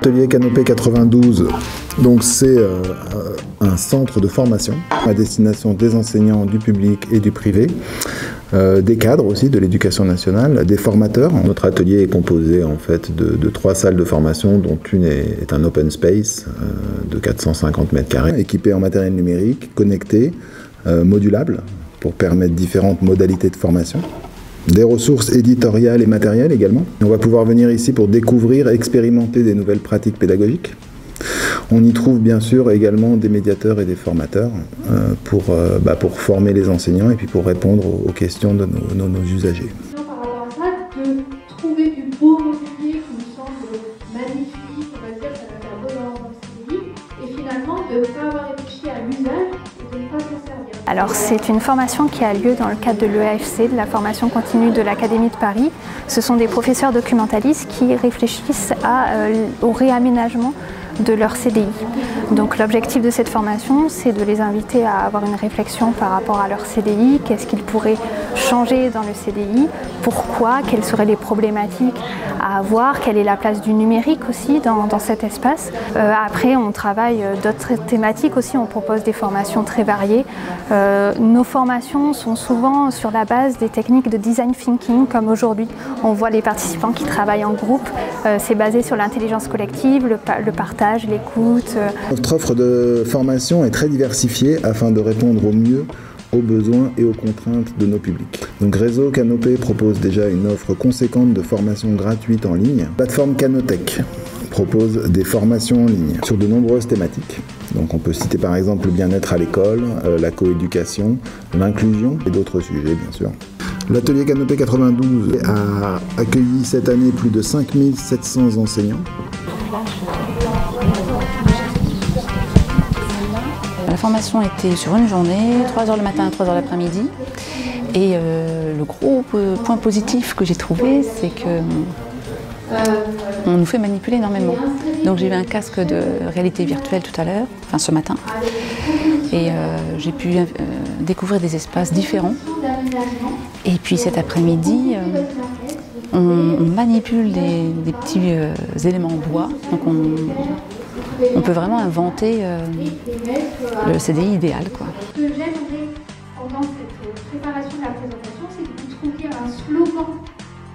L'atelier Canopée 92, donc c'est un centre de formation à destination des enseignants, du public et du privé, des cadres aussi de l'éducation nationale, des formateurs. Notre atelier est composé en fait de 3 salles de formation, dont une est un open space de 450 m², équipé en matériel numérique, connecté, modulable, pour permettre différentes modalités de formation. Des ressources éditoriales et matérielles également. On va pouvoir venir ici pour découvrir et expérimenter des nouvelles pratiques pédagogiques. On y trouve bien sûr également des médiateurs et des formateurs pour former les enseignants et puis pour répondre aux questions de nos usagers. Par rapport à ça, de trouver du beau mobilier qui nous semble magnifique, on va dire ça va faire beau dans le CDI, et finalement de ne pas avoir réfléchi à l'usage et de ne pas s'en servir. Alors c'est une formation qui a lieu dans le cadre de l'EAFC, de la formation continue de l'Académie de Paris. Ce sont des professeurs documentalistes qui réfléchissent au réaménagement de leur CDI. Donc l'objectif de cette formation, c'est de les inviter à avoir une réflexion par rapport à leur CDI, qu'est-ce qu'ils pourraient changer dans le CDI, pourquoi, quelles seraient les problématiques à avoir, quelle est la place du numérique aussi dans cet espace. Après, on travaille d'autres thématiques aussi, on propose des formations très variées. Nos formations sont souvent sur la base des techniques de design thinking, comme aujourd'hui. On voit les participants qui travaillent en groupe, c'est basé sur l'intelligence collective, le partage, l'écoute. Notre offre de formation est très diversifiée afin de répondre au mieux aux besoins et aux contraintes de nos publics. Donc Réseau Canopée propose déjà une offre conséquente de formation gratuite en ligne. Plateforme Canotech propose des formations en ligne sur de nombreuses thématiques. Donc on peut citer par exemple le bien-être à l'école, la coéducation, l'inclusion et d'autres sujets bien sûr. L'atelier Canopée 92 a accueilli cette année plus de 5700 enseignants. La formation était sur une journée, 3 h le matin, 3 h l'après-midi. Et le gros point positif que j'ai trouvé, c'est que on nous fait manipuler énormément. Donc j'ai eu un casque de réalité virtuelle tout à l'heure, enfin ce matin. Et j'ai pu découvrir des espaces différents. Et puis cet après-midi, on manipule des petits éléments en bois. Donc on peut vraiment inventer le CDI idéal, quoi. Ce que j'aimerais pendant cette préparation de la présentation, c'est que vous trouviez un slogan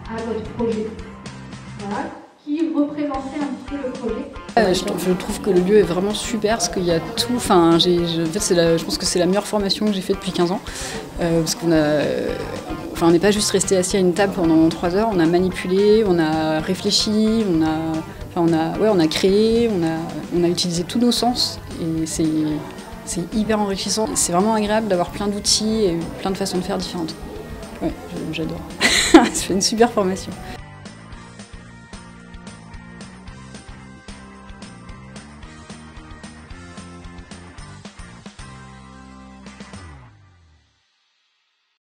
à votre projet, voilà, qui représentait un petit peu le projet. Je trouve que le lieu est vraiment super parce qu'il y a tout. Enfin, en fait, je pense que c'est la meilleure formation que j'ai faite depuis 15 ans. Parce on n'est pas juste resté assis à une table pendant 3 heures, on a manipulé, on a réfléchi, on a créé, on a utilisé tous nos sens et c'est hyper enrichissant. C'est vraiment agréable d'avoir plein d'outils et plein de façons de faire différentes. Ouais, j'adore. C'est une super formation.